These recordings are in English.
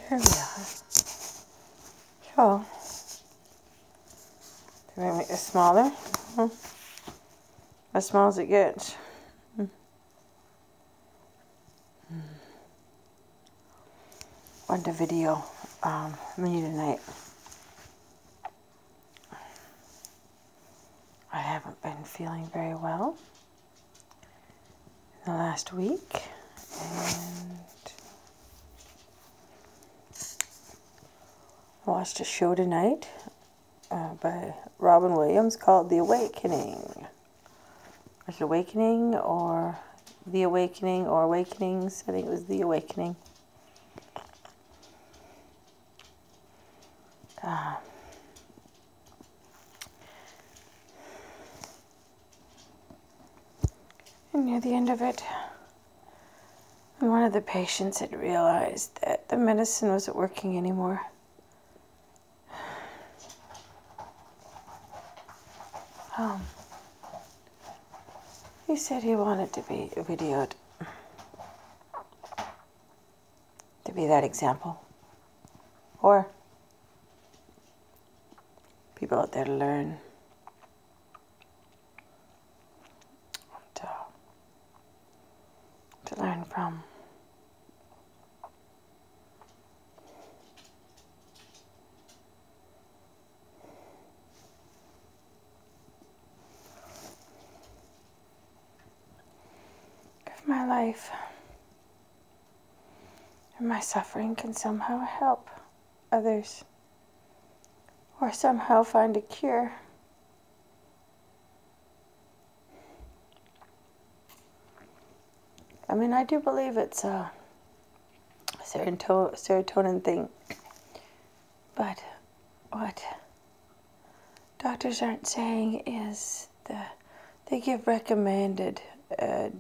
There we are. So, do I make this smaller? As small as it gets. On the video me tonight. I haven't been feeling very well in the last week, and I watched a show tonight by Robin Williams called The Awakening. Was it Awakening or The Awakening or Awakenings? I think it was The Awakening. And near the end of it, one of the patients had realized that the medicine wasn't working anymore. He said he wanted to be videoed, to be that example, or people out there to learn, to learn from. If my life and my suffering can somehow help others, or somehow find a cure, I mean, I do believe it's a serotonin thing, but what doctors aren't saying is they give recommended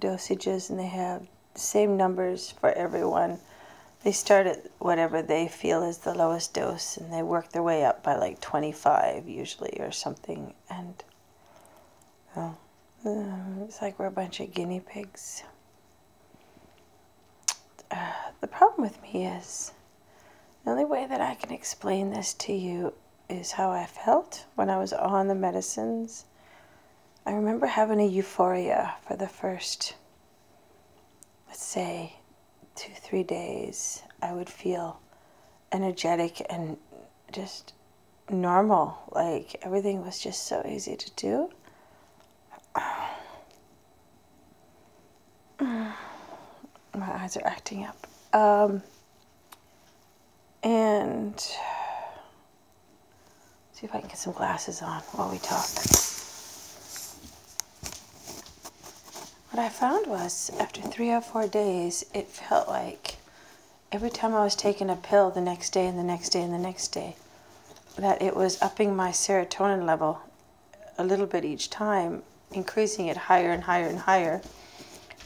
dosages, and they have the same numbers for everyone. They start at whatever they feel is the lowest dose, and they work their way up by like 25 usually or something, and it's like we're a bunch of guinea pigs. The problem with me is, the only way that I can explain this to you is how I felt when I was on the medicines. I remember having a euphoria for the first, let's say, 2-3 days. I would feel energetic and just normal, like everything was just so easy to do. My eyes are acting up. And see if I can get some glasses on while we talk. What I found was, after 3 or 4 days, it felt like every time I was taking a pill the next day and the next day and the next day, that it was upping my serotonin level a little bit each time, increasing it higher and higher and higher.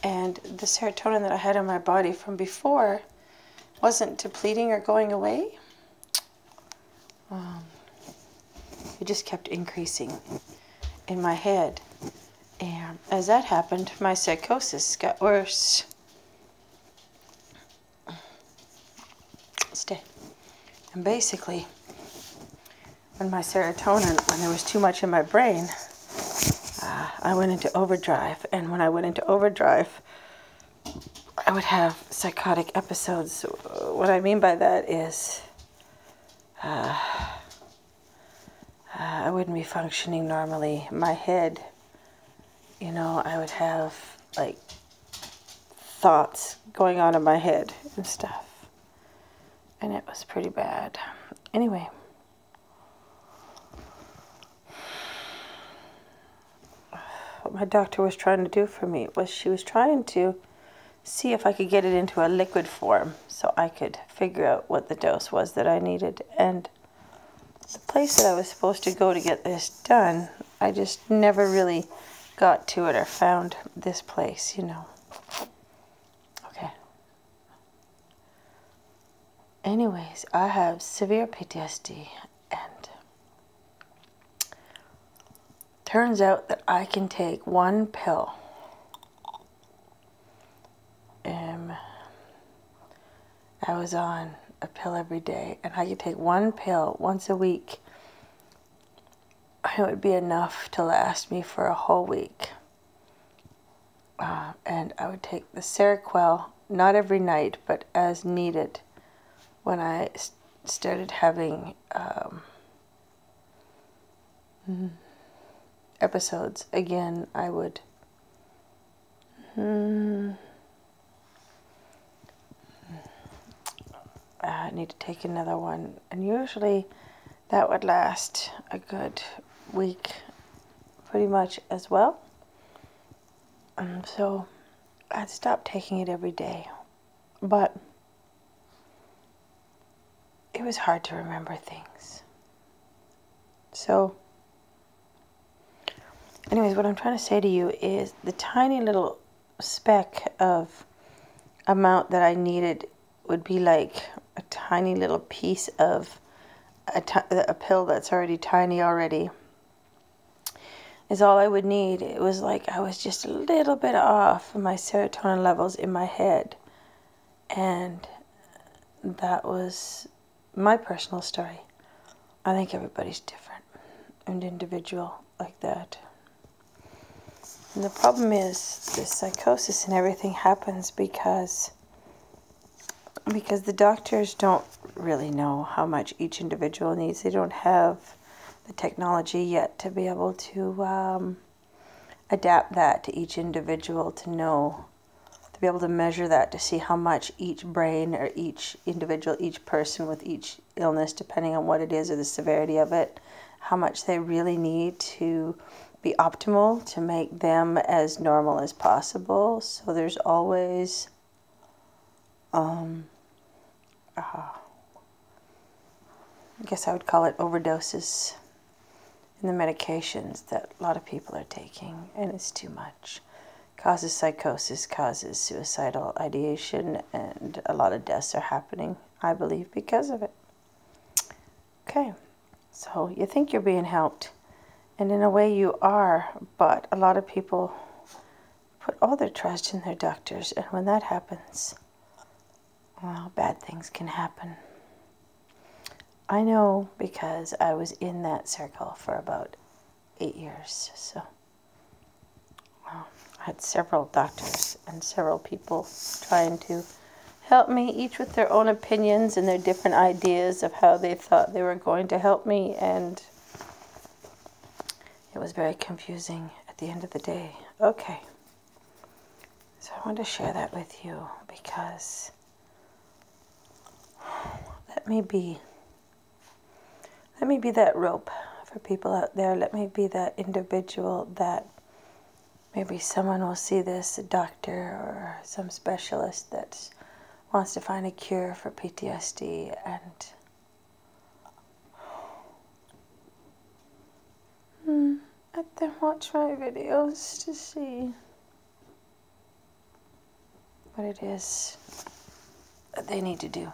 And the serotonin that I had in my body from before wasn't depleting or going away. It just kept increasing in my head. And as that happened, my psychosis got worse. Stay. And basically, when my serotonin, when there was too much in my brain, I went into overdrive. And when I went into overdrive, I would have psychotic episodes. What I mean by that is I wouldn't be functioning normally. My head, you know, I would have like thoughts going on in my head and stuff. And it was pretty bad. Anyway. What my doctor was trying to do for me was she was trying to see if I could get it into a liquid form so I could figure out what the dose was that I needed. And the place that I was supposed to go to get this done, I just never really got to it or found this place, you know. Okay. Anyways, I have severe Ptsd, and turns out that I can take one pill. I was on a pill every day, and I could take one pill once a week, it would be enough to last me for a whole week. And I would take the Seroquel, not every night, but as needed. When I started having episodes again, I would I need to take another one, and usually that would last a good week pretty much as well. So I'd stop taking it every day, but it was hard to remember things. So anyways, what I'm trying to say to you is the tiny little speck of amount that I needed would be like a tiny little piece of a pill that's already tiny already, is all I would need. It was like I was just a little bit off my serotonin levels in my head. And that was my personal story. I think everybody's different and individual like that. And the problem is the psychosis and everything happens because the doctors don't really know how much each individual needs. They don't have the technology yet to be able to adapt that to each individual, to know, to be able to measure that, to see how much each brain or each individual, each person with each illness, depending on what it is or the severity of it, how much they really need to be optimal to make them as normal as possible. So there's always I guess I would call it overdoses in the medications that a lot of people are taking, and it's too much. Causes psychosis, causes suicidal ideation, and a lot of deaths are happening, I believe, because of it. Okay, so you think you're being helped, and in a way you are, but a lot of people put all their trust in their doctors, and when that happens, well, bad things can happen. I know because I was in that circle for about 8 years. So I had several doctors and several people trying to help me, each with their own opinions and their different ideas of how they thought they were going to help me. And it was very confusing at the end of the day. Okay. So I wanted to share that with you because let me be that rope for people out there. Let me be that individual that maybe someone will see this, a doctor or some specialist that wants to find a cure for PTSD, and let them watch my videos to see what it is that they need to do.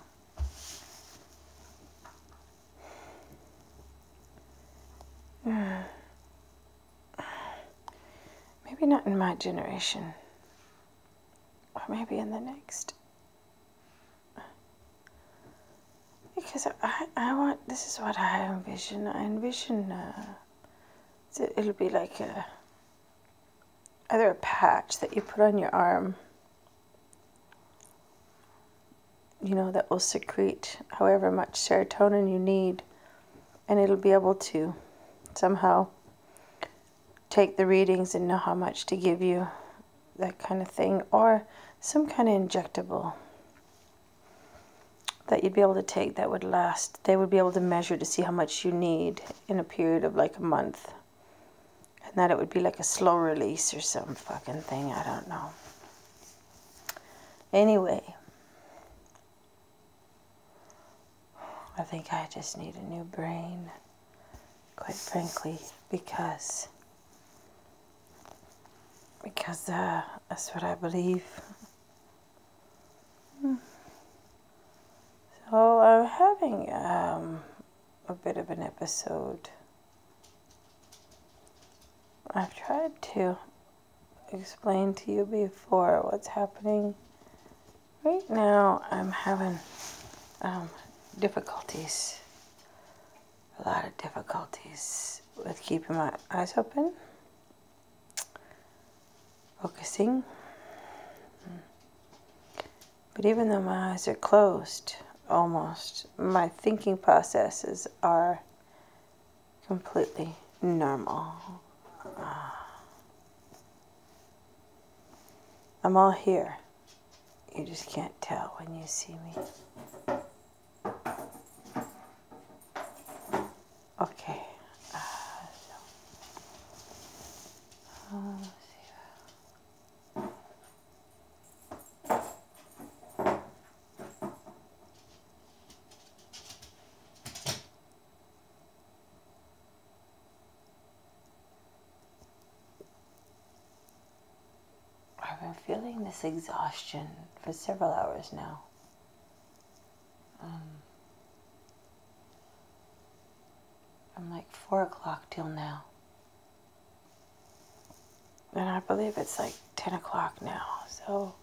Maybe not in my generation, or maybe in the next. Because I want, this is what I envision. I envision it'll be like either a patch that you put on your arm, you know, that will secrete however much serotonin you need, and it'll be able to somehow take the readings and know how much to give you, that kind of thing, or some kind of injectable that you'd be able to take that would last. They would be able to measure to see how much you need in a period of like a month, and that it would be like a slow release or some fucking thing, I don't know. Anyway, I think I just need a new brain, quite frankly, because that's what I believe. So I'm having a bit of an episode. I've tried to explain to you before what's happening. Right now I'm having um, difficulties, a lot of difficulties with keeping my eyes open, focusing. But even though my eyes are closed, almost, my thinking processes are completely normal. I'm all here. You just can't tell when you see me. Okay. Let's see. I've been feeling this exhaustion for several hours now. From like 4 o'clock till now. And I believe it's like 10 o'clock now, so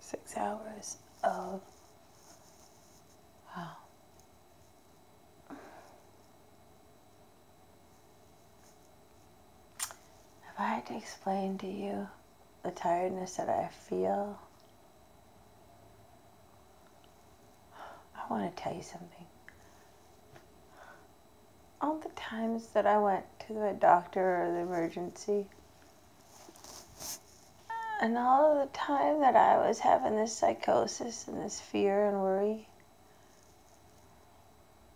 6 hours of, wow. If I had to explain to you the tiredness that I feel, I want to tell you something. All the times that I went to the doctor or the emergency, and all of the time that I was having this psychosis and this fear and worry,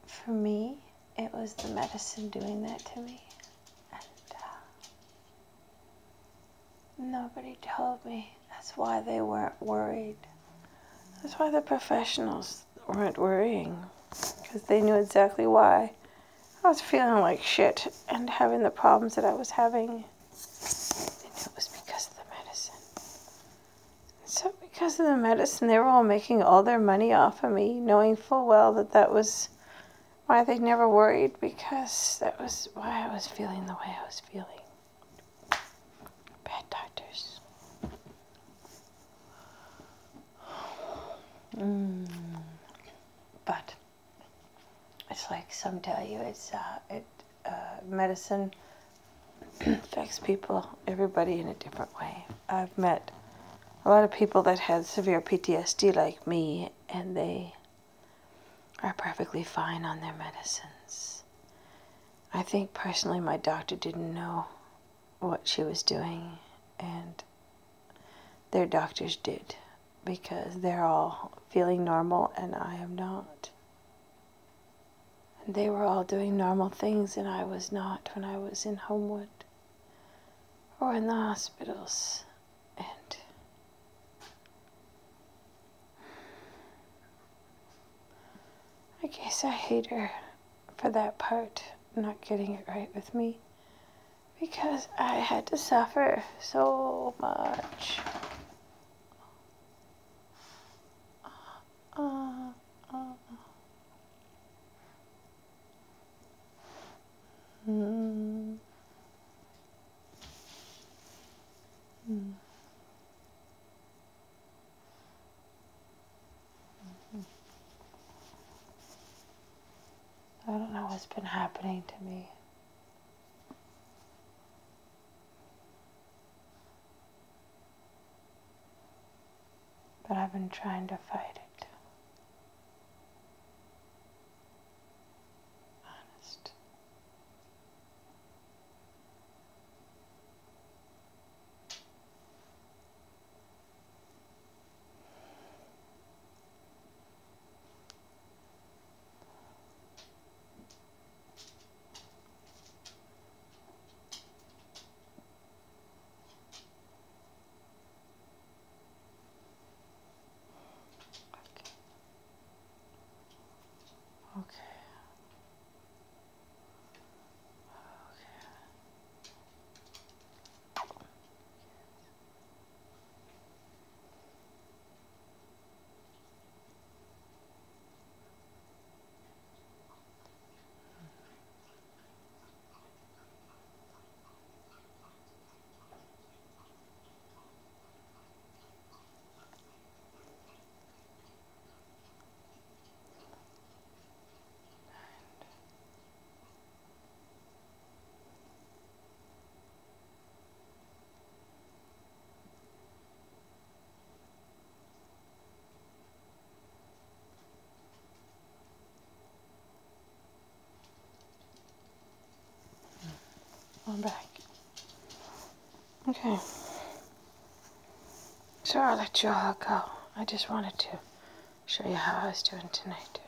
for me, it was the medicine doing that to me. And nobody told me. That's why they weren't worried. That's why the professionals weren't worrying, because they knew exactly why I was feeling like shit and having the problems that I was having. They knew it was because of the medicine. So because of the medicine, they were all making all their money off of me, knowing full well that that was why they never worried, because that was why I was feeling the way I was feeling. Bad doctors. But it's like some tell you it's medicine affects people, everybody in a different way. I've met a lot of people that had severe PTSD like me, and they are perfectly fine on their medicines. I think personally my doctor didn't know what she was doing, and their doctors did, because they're all feeling normal and I am not. And they were all doing normal things and I was not when I was in Homewood or in the hospitals. And I guess I hate her for that part, not getting it right with me, because I had to suffer so much. I don't know what's been happening to me. But I've been trying to fight it. Honest. on back. Okay. So I'll let you all go. I just wanted to show you how I was doing tonight.